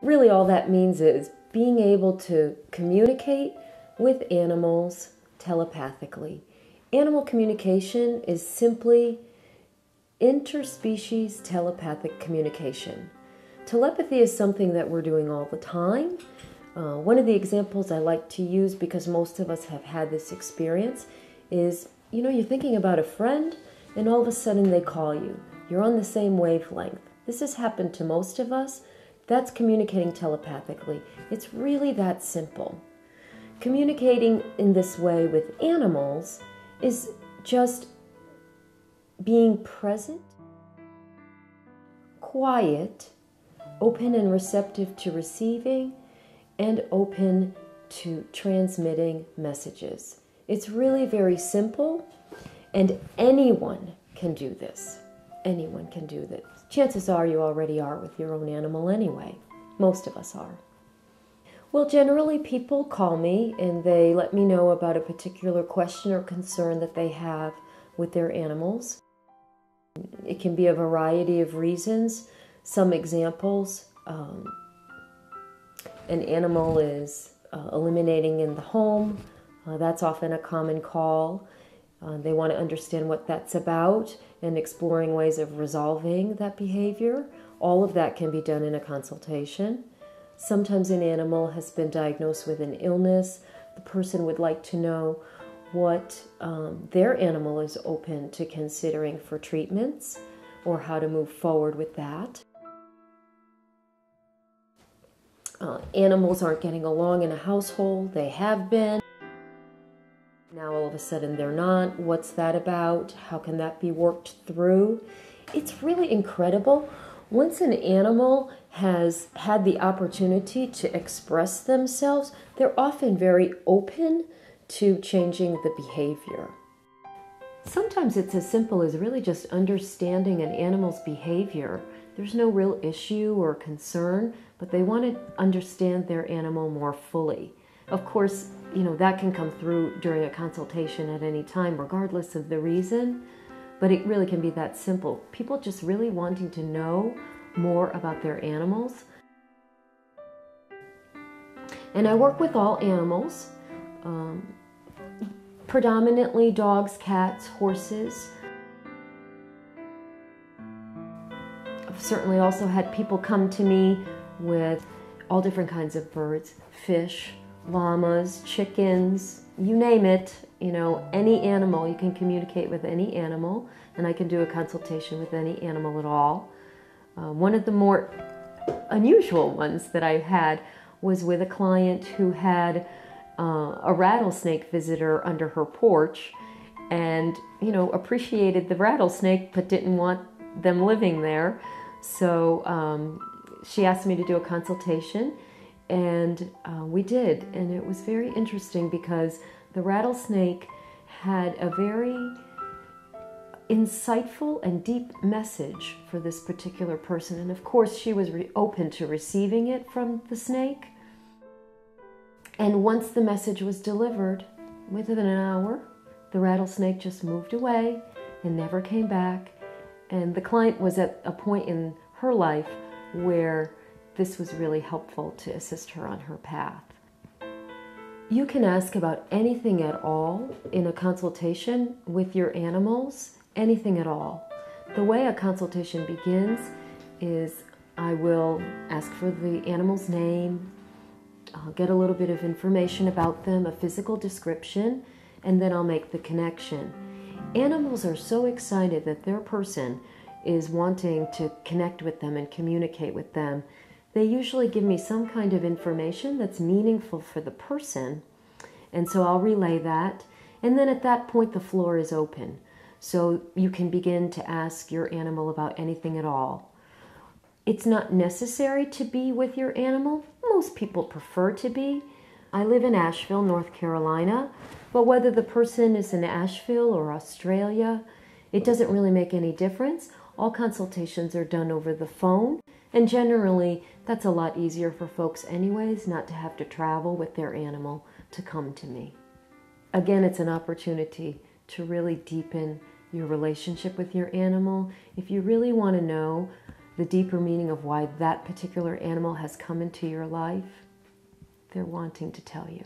Really all that means is being able to communicate with animals telepathically. Animal communication is simply interspecies telepathic communication. Telepathy is something that we're doing all the time. One of the examples I like to use, because most of us have had this experience, is, you're thinking about a friend and all of a sudden they call you. You're on the same wavelength. This has happened to most of us. That's communicating telepathically. It's really that simple. Communicating in this way with animals is just being present, quiet, open and receptive to receiving, and open to transmitting messages. It's really very simple, and anyone can do this. Anyone can do this. Chances are you already are with your own animal anyway. Most of us are. Well, generally people call me and they let me know about a particular question or concern that they have with their animals. It can be a variety of reasons. Some examples, an animal is eliminating in the home. That's often a common call. They want to understand what that's about and exploring ways of resolving that behavior. All of that can be done in a consultation. Sometimes an animal has been diagnosed with an illness. The person would like to know what their animal is open to considering for treatments or how to move forward with that. Animals aren't getting along in a household. They have been. Now all of a sudden they're not. What's that about? How can that be worked through? It's really incredible. Once an animal has had the opportunity to express themselves, they're often very open to changing the behavior. Sometimes it's as simple as really just understanding an animal's behavior. There's no real issue or concern, but they want to understand their animal more fully. Of course, that can come through during a consultation at any time, regardless of the reason, but it really can be that simple. People just really wanting to know more about their animals. And I work with all animals, predominantly dogs, cats, horses. I've certainly also had people come to me with all different kinds of birds, fish, llamas, chickens, you name it, any animal. You can communicate with any animal, and I can do a consultation with any animal at all. One of the more unusual ones that I had was with a client who had a rattlesnake visitor under her porch and, appreciated the rattlesnake but didn't want them living there. So she asked me to do a consultation, and we did. And it was very interesting because the rattlesnake had a very insightful and deep message for this particular person. And of course, she was open to receiving it from the snake. And once the message was delivered, within an hour, the rattlesnake just moved away and never came back. And the client was at a point in her life where this was really helpful to assist her on her path. You can ask about anything at all in a consultation with your animals, anything at all. The way a consultation begins is I will ask for the animal's name, I'll get a little bit of information about them, a physical description, and then I'll make the connection. Animals are so excited that their person is wanting to connect with them and communicate with them. They usually give me some kind of information that's meaningful for the person, and so I'll relay that, and then at that point the floor is open. So you can begin to ask your animal about anything at all. It's not necessary to be with your animal. Most people prefer to be. I live in Asheville, North Carolina, but whether the person is in Asheville or Australia, it doesn't really make any difference. All consultations are done over the phone, and generally that's a lot easier for folks anyways, not to have to travel with their animal to come to me. Again, it's an opportunity to really deepen your relationship with your animal. If you really want to know the deeper meaning of why that particular animal has come into your life, they're wanting to tell you.